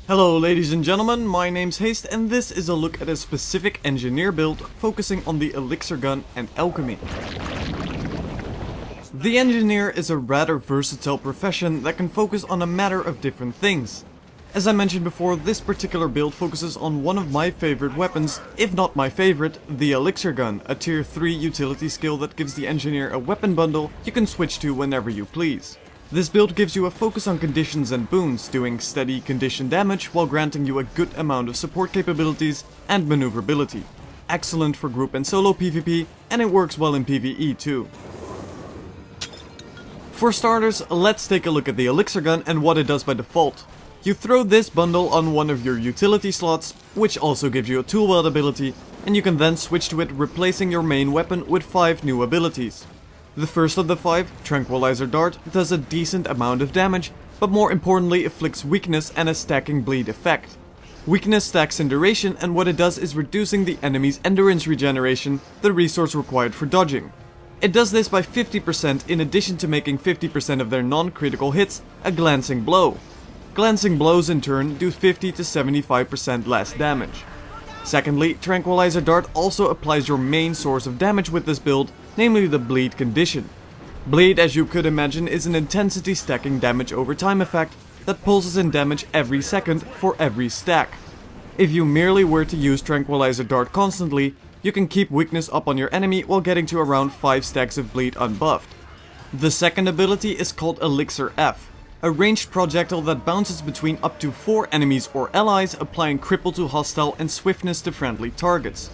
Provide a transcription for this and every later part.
Hello ladies and gentlemen, my name's Haste and this is a look at a specific engineer build focusing on the Elixir Gun and alchemy. The engineer is a rather versatile profession that can focus on a matter of different things. As I mentioned before, this particular build focuses on one of my favorite weapons, if not my favorite, the Elixir Gun, a tier 3 utility skill that gives the engineer a weapon bundle you can switch to whenever you please. This build gives you a focus on conditions and boons, doing steady condition damage while granting you a good amount of support capabilities and maneuverability. Excellent for group and solo PvP, and it works well in PvE too. For starters, let's take a look at the Elixir Gun and what it does by default. You throw this bundle on one of your utility slots, which also gives you a tool belt ability, and you can then switch to it, replacing your main weapon with 5 new abilities. The first of the 5, Tranquilizer Dart, does a decent amount of damage, but more importantly afflicts weakness and a stacking bleed effect. Weakness stacks in duration, and what it does is reducing the enemy's endurance regeneration, the resource required for dodging. It does this by 50% in addition to making 50% of their non-critical hits a glancing blow. Glancing blows in turn do 50 to 75% less damage. Secondly, Tranquilizer Dart also applies your main source of damage with this build, namely the bleed condition. Bleed, as you could imagine, is an intensity stacking damage over time effect that pulses in damage every second for every stack. If you merely were to use Tranquilizer Dart constantly, you can keep weakness up on your enemy while getting to around 5 stacks of bleed unbuffed. The second ability is called Elixir F, a ranged projectile that bounces between up to 4 enemies or allies, applying cripple to hostile and swiftness to friendly targets.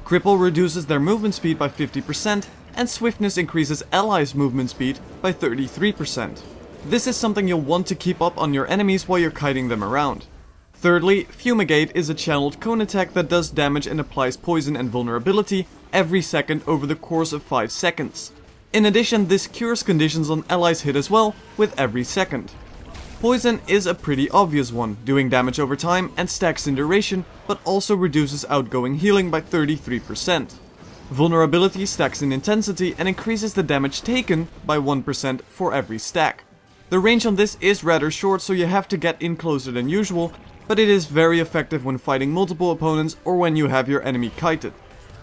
Cripple reduces their movement speed by 50%, and swiftness increases allies' movement speed by 33%. This is something you'll want to keep up on your enemies while you're kiting them around. Thirdly, Fumigate is a channeled cone attack that does damage and applies poison and vulnerability every second over the course of 5 seconds. In addition, this cures conditions on allies hit as well, with every second. Poison is a pretty obvious one, doing damage over time and stacks in duration, but also reduces outgoing healing by 33%. Vulnerability stacks in intensity and increases the damage taken by 1% for every stack. The range on this is rather short, so you have to get in closer than usual, but it is very effective when fighting multiple opponents or when you have your enemy kited.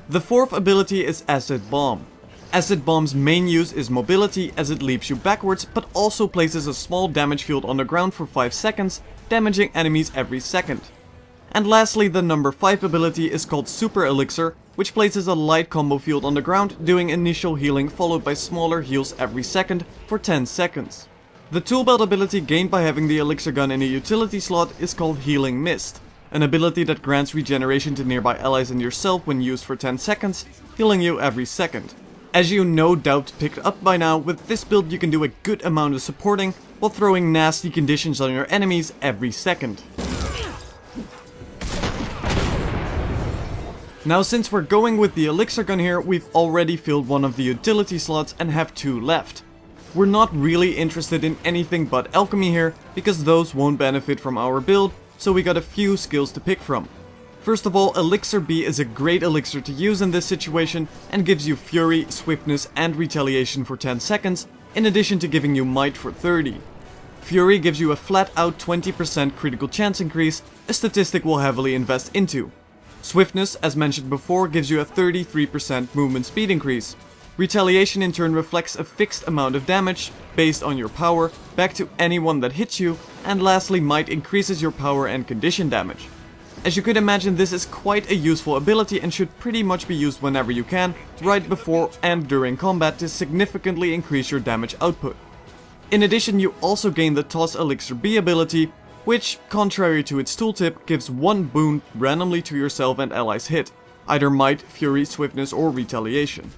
The fourth ability is Acid Bomb. Acid Bomb's main use is mobility, as it leaps you backwards, but also places a small damage field on the ground for 5 seconds, damaging enemies every second. And lastly, the number 5 ability is called Super Elixir, which places a light combo field on the ground, doing initial healing followed by smaller heals every second for 10 seconds. The tool belt ability gained by having the Elixir Gun in a utility slot is called Healing Mist, an ability that grants regeneration to nearby allies and yourself when used for 10 seconds, healing you every second. As you no doubt picked up by now, with this build you can do a good amount of supporting while throwing nasty conditions on your enemies every second. Now, since we're going with the Elixir Gun here, we've already filled one of the utility slots and have 2 left. We're not really interested in anything but alchemy here, because those won't benefit from our build, so we got a few skills to pick from. First of all, Elixir B is a great elixir to use in this situation and gives you Fury, Swiftness and Retaliation for 10 seconds, in addition to giving you Might for 30. Fury gives you a flat out 20% critical chance increase, a statistic we'll heavily invest into. Swiftness, as mentioned before, gives you a 33% movement speed increase. Retaliation in turn reflects a fixed amount of damage, based on your power, back to anyone that hits you, and lastly Might increases your power and condition damage. As you could imagine, this is quite a useful ability and should pretty much be used whenever you can, right before and during combat to significantly increase your damage output. In addition, you also gain the Toss Elixir B ability, which, contrary to its tooltip, gives 1 boon randomly to yourself and allies hit, either Might, Fury, Swiftness or Retaliation.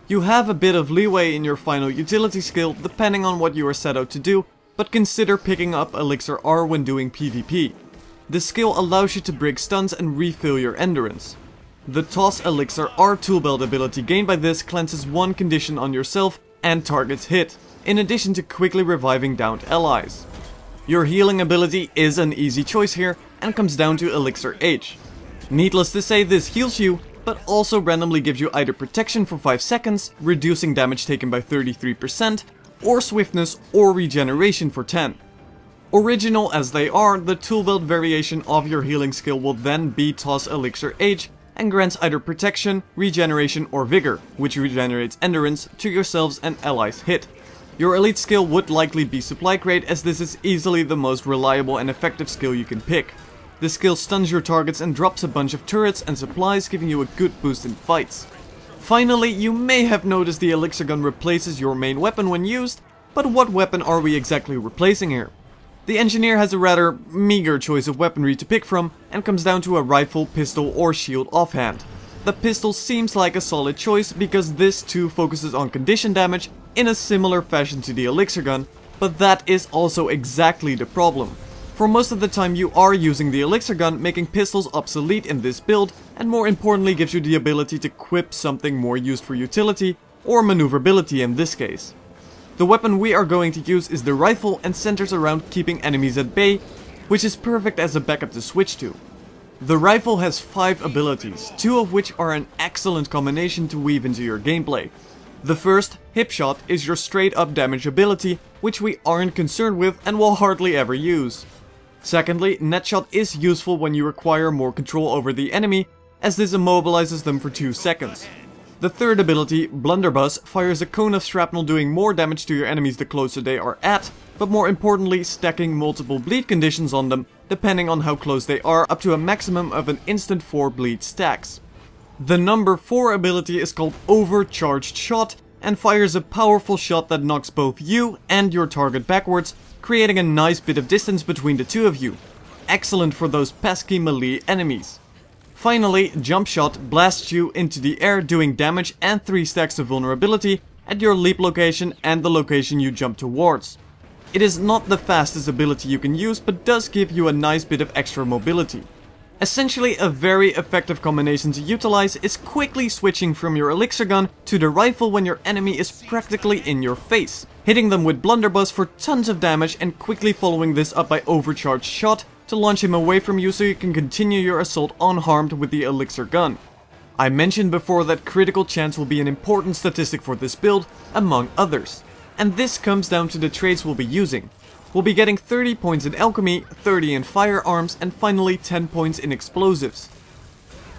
You have a bit of leeway in your final utility skill depending on what you are set out to do, but consider picking up Elixir R when doing PvP. This skill allows you to break stuns and refill your endurance. The Toss Elixir R tool belt ability gained by this cleanses 1 condition on yourself and targets hit, in addition to quickly reviving downed allies. Your healing ability is an easy choice here and comes down to Elixir H. Needless to say, this heals you, but also randomly gives you either protection for 5 seconds, reducing damage taken by 33%, or swiftness or regeneration for 10. Original as they are, the tool belt variation of your healing skill will then be Toss Elixir H, and grants either protection, regeneration or vigor, which regenerates endurance to yourselves and allies hit. Your elite skill would likely be Supply Crate, as this is easily the most reliable and effective skill you can pick. This skill stuns your targets and drops a bunch of turrets and supplies, giving you a good boost in fights. Finally, you may have noticed the Elixir Gun replaces your main weapon when used, but what weapon are we exactly replacing here? The engineer has a rather meager choice of weaponry to pick from, and comes down to a rifle, pistol or shield offhand. The pistol seems like a solid choice because this too focuses on condition damage in a similar fashion to the Elixir Gun, but that is also exactly the problem. For most of the time you are using the Elixir Gun, making pistols obsolete in this build, and more importantly gives you the ability to equip something more used for utility, or maneuverability in this case. The weapon we are going to use is the rifle and centers around keeping enemies at bay, which is perfect as a backup to switch to. The rifle has 5 abilities, 2 of which are an excellent combination to weave into your gameplay. The first, Hip Shot, is your straight up damage ability, which we aren't concerned with and will hardly ever use. Secondly, Net Shot is useful when you require more control over the enemy, as this immobilizes them for 2 seconds. The third ability, Blunderbuss, fires a cone of shrapnel doing more damage to your enemies the closer they are at, but more importantly stacking multiple bleed conditions on them, depending on how close they are, up to a maximum of an instant 4 bleed stacks. The number 4 ability is called Overcharged Shot, and fires a powerful shot that knocks both you and your target backwards, creating a nice bit of distance between the two of you. Excellent for those pesky melee enemies. Finally, Jump Shot blasts you into the air, doing damage and 3 stacks of vulnerability at your leap location and the location you jump towards. It is not the fastest ability you can use, but does give you a nice bit of extra mobility. Essentially, a very effective combination to utilize is quickly switching from your Elixir Gun to the rifle when your enemy is practically in your face, hitting them with Blunderbuss for tons of damage and quickly following this up by Overcharged Shot to launch him away from you so you can continue your assault unharmed with the Elixir Gun. I mentioned before that critical chance will be an important statistic for this build, among others. And this comes down to the traits we'll be using. We'll be getting 30 points in Alchemy, 30 in Firearms, and finally 10 points in Explosives.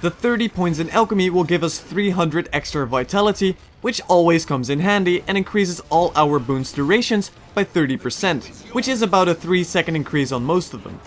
The 30 points in Alchemy will give us 300 extra Vitality, which always comes in handy and increases all our boons durations by 30%, which is about a 3-second increase on most of them.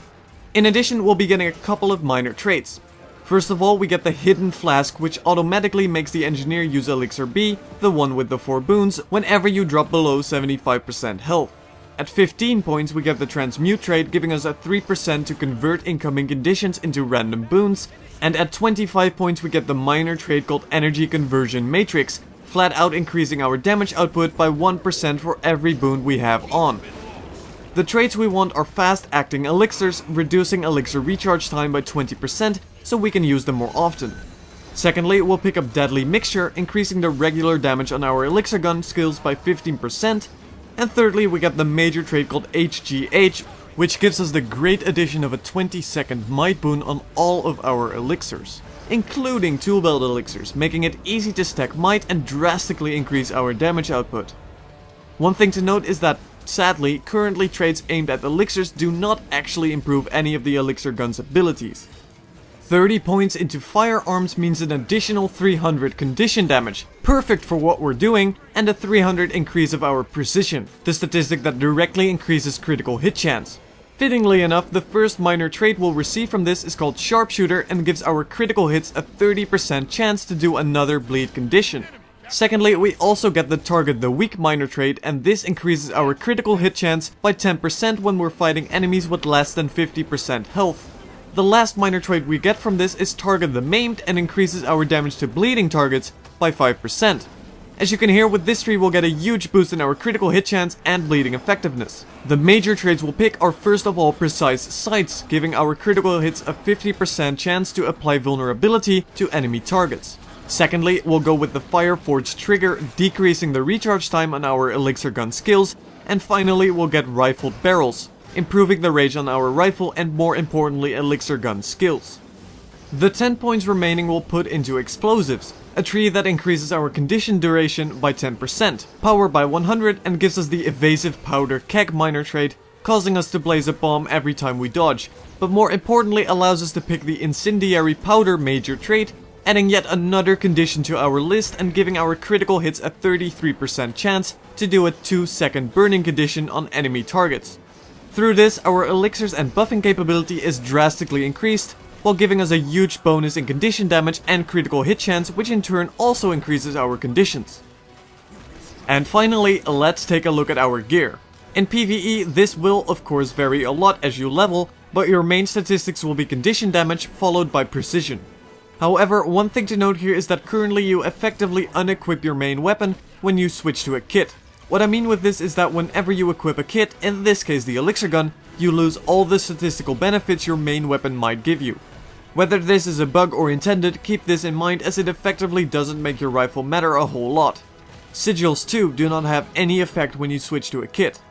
In addition, we'll be getting a couple of minor traits. First of all, we get the Hidden Flask, which automatically makes the engineer use Elixir B, the one with the 4 boons, whenever you drop below 75% health. At 15 points we get the Transmute trait, giving us a 3% to convert incoming conditions into random boons, and at 25 points we get the minor trait called Energy Conversion Matrix, flat out increasing our damage output by 1% for every boon we have on. The traits we want are fast acting elixirs, reducing elixir recharge time by 20% so we can use them more often. Secondly, we'll pick up Deadly Mixture, increasing the regular damage on our Elixir Gun skills by 15%. And thirdly, we get the major trait called HGH, which gives us the great addition of a 20-second might boon on all of our elixirs, including tool belt elixirs, making it easy to stack might and drastically increase our damage output. One thing to note is that, sadly, currently traits aimed at elixirs do not actually improve any of the Elixir Gun's abilities. 30 points into Firearms means an additional 300 condition damage, perfect for what we're doing, and a 300 increase of our precision, the statistic that directly increases critical hit chance. Fittingly enough, the first minor trait we'll receive from this is called Sharpshooter and gives our critical hits a 30% chance to do another bleed condition. Secondly, we also get the Target the Weak minor trait, and this increases our critical hit chance by 10% when we're fighting enemies with less than 50% health. The last minor trait we get from this is Target the Maimed and increases our damage to bleeding targets by 5%. As you can hear, with this tree we'll get a huge boost in our critical hit chance and bleeding effectiveness. The major traits we'll pick are first of all Precise Sights, giving our critical hits a 50% chance to apply vulnerability to enemy targets. Secondly, we'll go with the Fireforged Trigger, decreasing the recharge time on our Elixir Gun skills. And finally, we'll get Rifled Barrels, improving the range on our rifle and more importantly Elixir Gun skills. The 10 points remaining we'll put into Explosives, a tree that increases our condition duration by 10%, power by 100 and gives us the Evasive Powder Keg minor trait, causing us to blaze a bomb every time we dodge, but more importantly allows us to pick the Incendiary Powder major trait, adding yet another condition to our list and giving our critical hits a 33% chance to do a 2-second burning condition on enemy targets. Through this, our elixirs and buffing capability is drastically increased, while giving us a huge bonus in condition damage and critical hit chance, which in turn also increases our conditions. And finally, let's take a look at our gear. In PvE, this will of course vary a lot as you level, but your main statistics will be condition damage followed by precision. However, one thing to note here is that currently you effectively unequip your main weapon when you switch to a kit. What I mean with this is that whenever you equip a kit, in this case the Elixir Gun, you lose all the statistical benefits your main weapon might give you. Whether this is a bug or intended, keep this in mind as it effectively doesn't make your rifle matter a whole lot. Sigils too do not have any effect when you switch to a kit.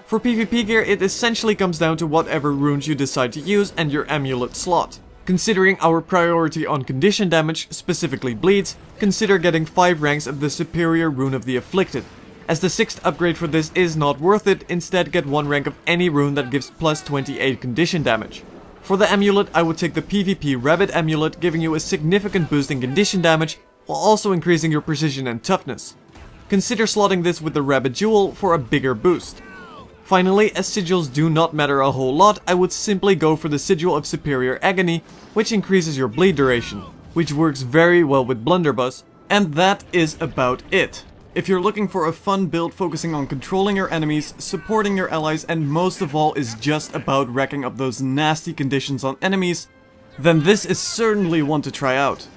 For PvP gear, it essentially comes down to whatever runes you decide to use and your amulet slot. Considering our priority on condition damage, specifically bleeds, consider getting 5 ranks of the superior rune of the afflicted. As the 6th upgrade for this is not worth it, instead get 1 rank of any rune that gives plus 28 condition damage. For the amulet, I would take the PvP Rabbit amulet, giving you a significant boost in condition damage, while also increasing your precision and toughness. Consider slotting this with the Rabbit Jewel for a bigger boost. Finally, as sigils do not matter a whole lot, I would simply go for the Sigil of Superior Agony, which increases your bleed duration, which works very well with Blunderbuss, and that is about it. If you're looking for a fun build focusing on controlling your enemies, supporting your allies, and most of all is just about racking up those nasty conditions on enemies, then this is certainly one to try out.